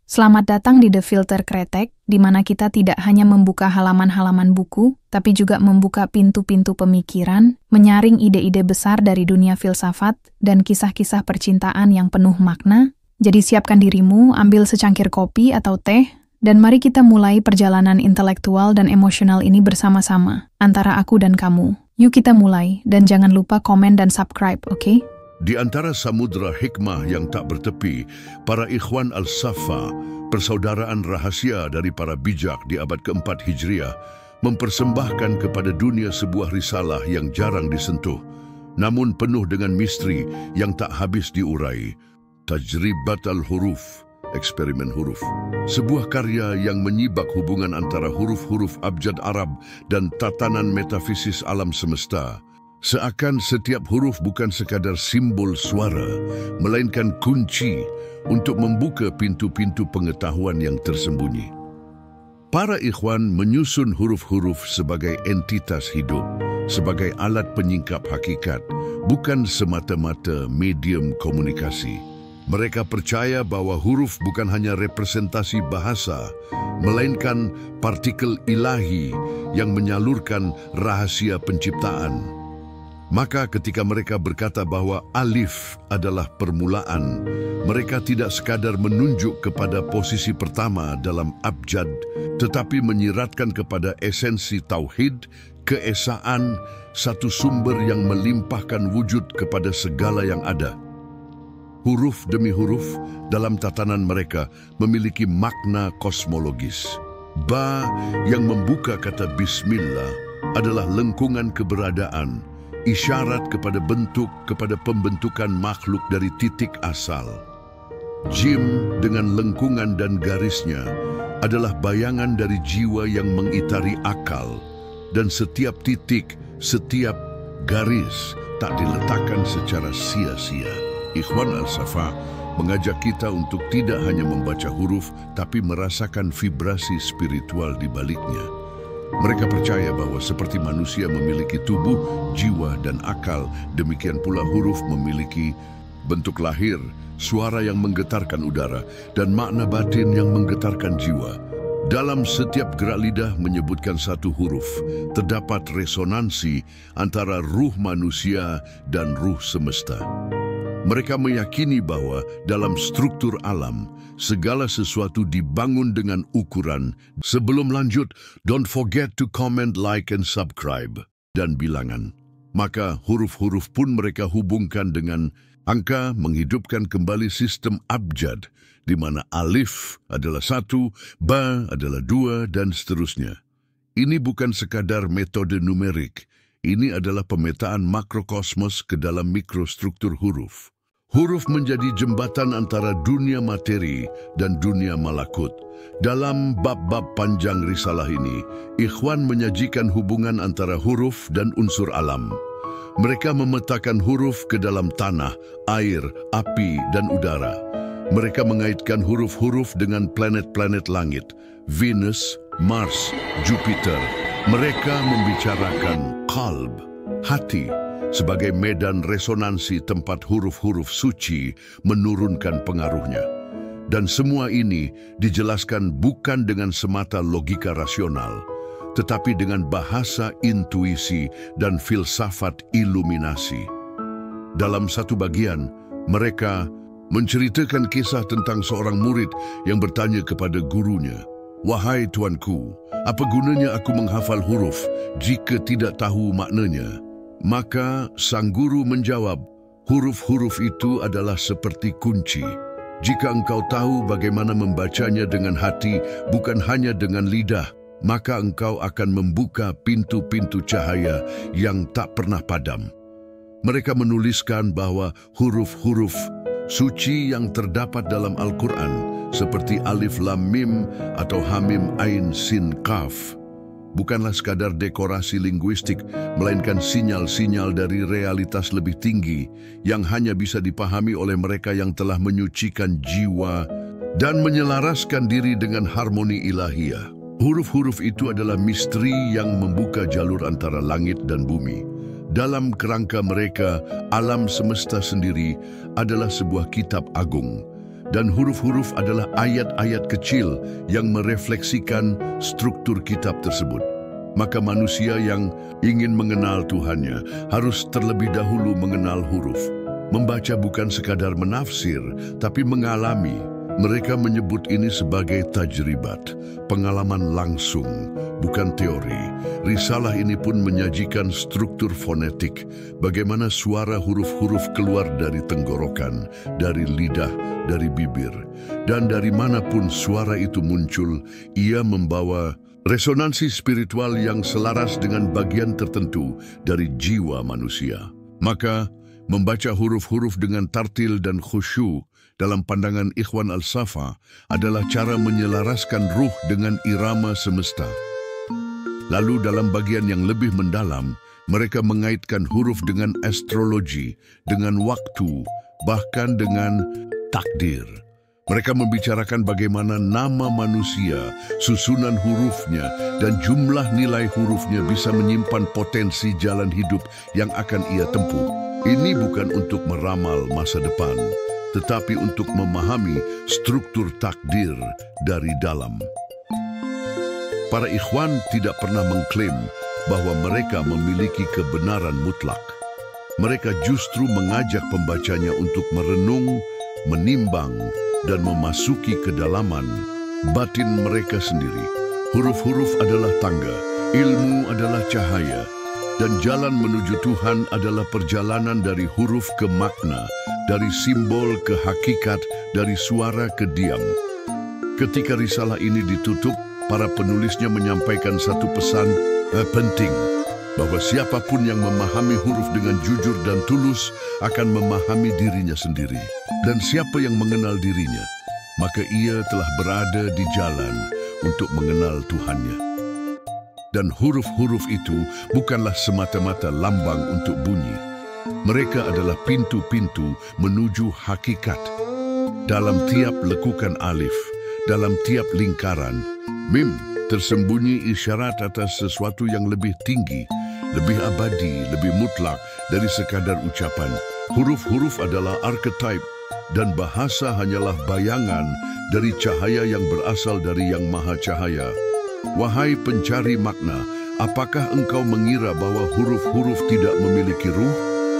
Selamat datang di The Filter Kretek, di mana kita tidak hanya membuka halaman-halaman buku, tapi juga membuka pintu-pintu pemikiran, menyaring ide-ide besar dari dunia filsafat, dan kisah-kisah percintaan yang penuh makna. Jadi siapkan dirimu, ambil secangkir kopi atau teh, dan mari kita mulai perjalanan intelektual dan emosional ini bersama-sama, antara aku dan kamu. Yuk kita mulai, dan jangan lupa komen dan subscribe, oke? Di antara samudra hikmah yang tak bertepi, para ikhwan al-Safa, persaudaraan rahasia dari para bijak di abad keempat Hijriah, mempersembahkan kepada dunia sebuah risalah yang jarang disentuh, namun penuh dengan misteri yang tak habis diurai. Tajribat al-Huruf, eksperimen huruf. Sebuah karya yang menyibak hubungan antara huruf-huruf abjad Arab dan tatanan metafisis alam semesta. Seakan setiap huruf bukan sekadar simbol suara, melainkan kunci untuk membuka pintu-pintu pengetahuan yang tersembunyi. Para ikhwan menyusun huruf-huruf sebagai entitas hidup, sebagai alat penyingkap hakikat, bukan semata-mata medium komunikasi. Mereka percaya bahwa huruf bukan hanya representasi bahasa, melainkan partikel ilahi yang menyalurkan rahasia penciptaan. Maka ketika mereka berkata bahwa alif adalah permulaan, mereka tidak sekadar menunjuk kepada posisi pertama dalam abjad, tetapi menyiratkan kepada esensi tauhid, keesaan, satu sumber yang melimpahkan wujud kepada segala yang ada. Huruf demi huruf dalam tatanan mereka memiliki makna kosmologis. Ba yang membuka kata bismillah adalah lengkungan keberadaan, isyarat kepada bentuk, kepada pembentukan makhluk dari titik asal. Jim dengan lengkungan dan garisnya adalah bayangan dari jiwa yang mengitari akal, dan setiap titik, setiap garis tak diletakkan secara sia-sia. Ikhwan al-Safa mengajak kita untuk tidak hanya membaca huruf, tapi merasakan vibrasi spiritual di baliknya. Mereka percaya bahwa seperti manusia memiliki tubuh, jiwa, dan akal, demikian pula huruf memiliki bentuk lahir, suara yang menggetarkan udara, dan makna batin yang menggetarkan jiwa. Dalam setiap gerak lidah menyebutkan satu huruf, terdapat resonansi antara ruh manusia dan ruh semesta. Mereka meyakini bahwa dalam struktur alam, segala sesuatu dibangun dengan ukuran. Sebelum lanjut, don't forget to comment, like, and subscribe, dan bilangan. Maka huruf-huruf pun mereka hubungkan dengan angka, menghidupkan kembali sistem abjad, di mana alif adalah 1, ba adalah 2, dan seterusnya. Ini bukan sekadar metode numerik, ini adalah pemetaan makrokosmos ke dalam mikrostruktur huruf. Huruf menjadi jembatan antara dunia materi dan dunia malakut. Dalam bab-bab panjang risalah ini, ikhwan menyajikan hubungan antara huruf dan unsur alam. Mereka memetakan huruf ke dalam tanah, air, api, dan udara. Mereka mengaitkan huruf-huruf dengan planet-planet langit, Venus, Mars, Jupiter. Mereka membicarakan qalb, hati, sebagai medan resonansi tempat huruf-huruf suci menurunkan pengaruhnya. Dan semua ini dijelaskan bukan dengan semata logika rasional, tetapi dengan bahasa intuisi dan filsafat iluminasi. Dalam satu bagian, mereka menceritakan kisah tentang seorang murid yang bertanya kepada gurunya, "Wahai tuanku, apa gunanya aku menghafal huruf jika tidak tahu maknanya?" Maka sang guru menjawab, "Huruf-huruf itu adalah seperti kunci. Jika engkau tahu bagaimana membacanya dengan hati, bukan hanya dengan lidah, maka engkau akan membuka pintu-pintu cahaya yang tak pernah padam." Mereka menuliskan bahwa huruf-huruf suci yang terdapat dalam Al-Quran, seperti Alif Lam Mim atau Hamim Ain Sin Qaf, bukanlah sekadar dekorasi linguistik, melainkan sinyal-sinyal dari realitas lebih tinggi yang hanya bisa dipahami oleh mereka yang telah menyucikan jiwa dan menyelaraskan diri dengan harmoni ilahiyah. Huruf-huruf itu adalah misteri yang membuka jalur antara langit dan bumi. Dalam kerangka mereka, alam semesta sendiri adalah sebuah kitab agung. Dan huruf-huruf adalah ayat-ayat kecil yang merefleksikan struktur kitab tersebut. Maka manusia yang ingin mengenal Tuhannya harus terlebih dahulu mengenal huruf. Membaca bukan sekadar menafsir, tapi mengalami. Mereka menyebut ini sebagai tajribat, pengalaman langsung, bukan teori. Risalah ini pun menyajikan struktur fonetik, bagaimana suara huruf-huruf keluar dari tenggorokan, dari lidah, dari bibir. Dan dari manapun suara itu muncul, ia membawa resonansi spiritual yang selaras dengan bagian tertentu dari jiwa manusia. Maka, membaca huruf-huruf dengan tartil dan khusyuk dalam pandangan Ikhwan Al-Safa adalah cara menyelaraskan ruh dengan irama semesta. Lalu dalam bagian yang lebih mendalam, mereka mengaitkan huruf dengan astrologi, dengan waktu, bahkan dengan takdir. Mereka membicarakan bagaimana nama manusia, susunan hurufnya, dan jumlah nilai hurufnya bisa menyimpan potensi jalan hidup yang akan ia tempuh. Ini bukan untuk meramal masa depan, tetapi untuk memahami struktur takdir dari dalam. Para ikhwan tidak pernah mengklaim bahwa mereka memiliki kebenaran mutlak. Mereka justru mengajak pembacanya untuk merenung, menimbang, dan memasuki kedalaman batin mereka sendiri. Huruf-huruf adalah tangga, ilmu adalah cahaya, dan jalan menuju Tuhan adalah perjalanan dari huruf ke makna, dari simbol ke hakikat, dari suara ke diam. Ketika risalah ini ditutup, para penulisnya menyampaikan satu pesan penting, bahwa siapapun yang memahami huruf dengan jujur dan tulus akan memahami dirinya sendiri. Dan siapa yang mengenal dirinya, maka ia telah berada di jalan untuk mengenal Tuhannya. Dan huruf-huruf itu bukanlah semata-mata lambang untuk bunyi. Mereka adalah pintu-pintu menuju hakikat. Dalam tiap lekukan alif, dalam tiap lingkaran, mim tersembunyi isyarat atas sesuatu yang lebih tinggi, lebih abadi, lebih mutlak dari sekadar ucapan. Huruf-huruf adalah archetype, dan bahasa hanyalah bayangan dari cahaya yang berasal dari Yang Maha Cahaya. Wahai pencari makna, apakah engkau mengira bahwa huruf-huruf tidak memiliki ruh?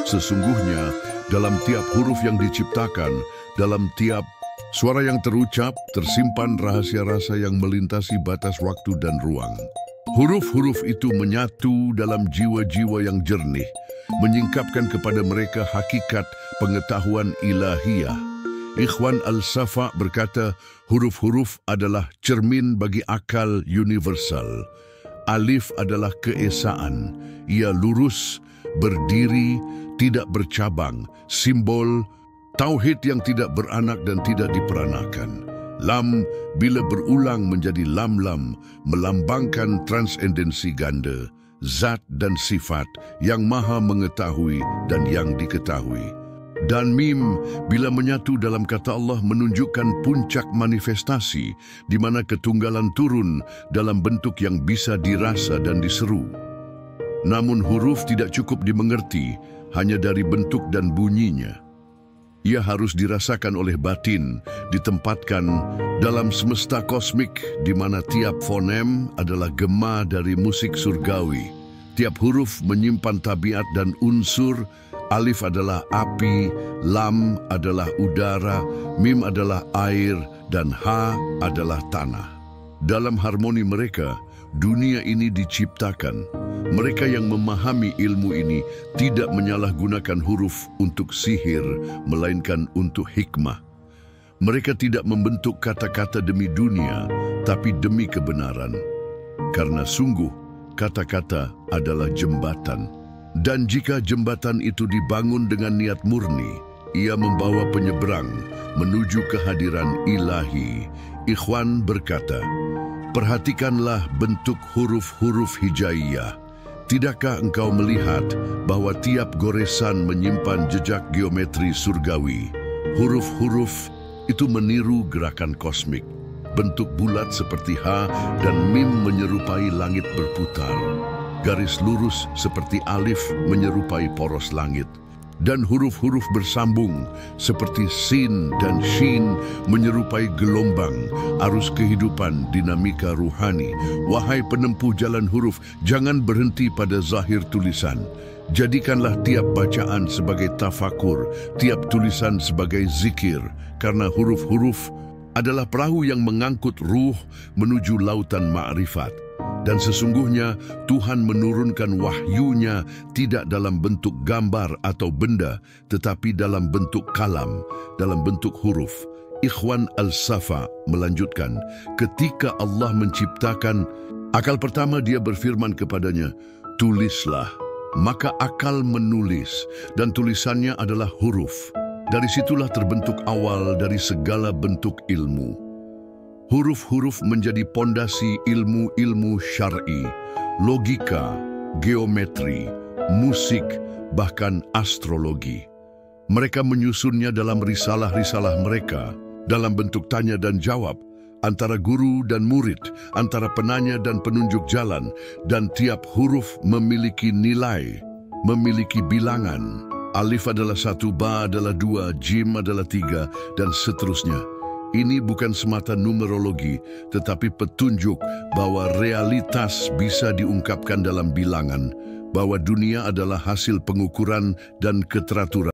Sesungguhnya, dalam tiap huruf yang diciptakan, dalam tiap suara yang terucap, tersimpan rahasia rasa yang melintasi batas waktu dan ruang. Huruf-huruf itu menyatu dalam jiwa-jiwa yang jernih, menyingkapkan kepada mereka hakikat pengetahuan ilahiyah. Ikhwan Al-Safa berkata, huruf-huruf adalah cermin bagi akal universal. Alif adalah keesaan. Ia lurus, berdiri, tidak bercabang, simbol tauhid yang tidak beranak dan tidak diperanakan. Lam, bila berulang menjadi lam-lam, melambangkan transendensi ganda, zat dan sifat yang maha mengetahui dan yang diketahui. Dan mim, bila menyatu dalam kata Allah, menunjukkan puncak manifestasi, di mana ketunggalan turun dalam bentuk yang bisa dirasa dan diseru. Namun huruf tidak cukup dimengerti hanya dari bentuk dan bunyinya. Ia harus dirasakan oleh batin, ditempatkan dalam semesta kosmik, di mana tiap fonem adalah gema dari musik surgawi. Tiap huruf menyimpan tabiat dan unsur. Alif adalah api, lam adalah udara, mim adalah air, dan ha adalah tanah. Dalam harmoni mereka, dunia ini diciptakan. Mereka yang memahami ilmu ini tidak menyalahgunakan huruf untuk sihir, melainkan untuk hikmah. Mereka tidak membentuk kata-kata demi dunia, tapi demi kebenaran. Karena sungguh, kata-kata adalah jembatan. Dan jika jembatan itu dibangun dengan niat murni, ia membawa penyeberang menuju kehadiran ilahi. Ikhwan berkata, perhatikanlah bentuk huruf-huruf hijaiyah. Tidakkah engkau melihat bahwa tiap goresan menyimpan jejak geometri surgawi? Huruf-huruf itu meniru gerakan kosmik. Bentuk bulat seperti H dan mim menyerupai langit berputar. Garis lurus seperti alif menyerupai poros langit. Dan huruf-huruf bersambung seperti sin dan shin menyerupai gelombang, arus kehidupan, dinamika ruhani. Wahai penempuh jalan huruf, jangan berhenti pada zahir tulisan. Jadikanlah tiap bacaan sebagai tafakur, tiap tulisan sebagai zikir, karena huruf-huruf adalah perahu yang mengangkut ruh menuju lautan ma'rifat. Dan sesungguhnya Tuhan menurunkan wahyunya tidak dalam bentuk gambar atau benda, tetapi dalam bentuk kalam, dalam bentuk huruf. Ikhwan Al-Safa melanjutkan, ketika Allah menciptakan, akal pertama dia berfirman kepadanya, tulislah. Maka akal menulis, dan tulisannya adalah huruf. Dari situlah terbentuk awal dari segala bentuk ilmu. Huruf-huruf menjadi pondasi ilmu-ilmu syar'i, logika, geometri, musik, bahkan astrologi. Mereka menyusunnya dalam risalah-risalah mereka, dalam bentuk tanya dan jawab, antara guru dan murid, antara penanya dan penunjuk jalan, dan tiap huruf memiliki nilai, memiliki bilangan. Alif adalah 1, ba adalah 2, jim adalah 3, dan seterusnya. Ini bukan semata numerologi, tetapi petunjuk bahwa realitas bisa diungkapkan dalam bilangan, bahwa dunia adalah hasil pengukuran dan keteraturan.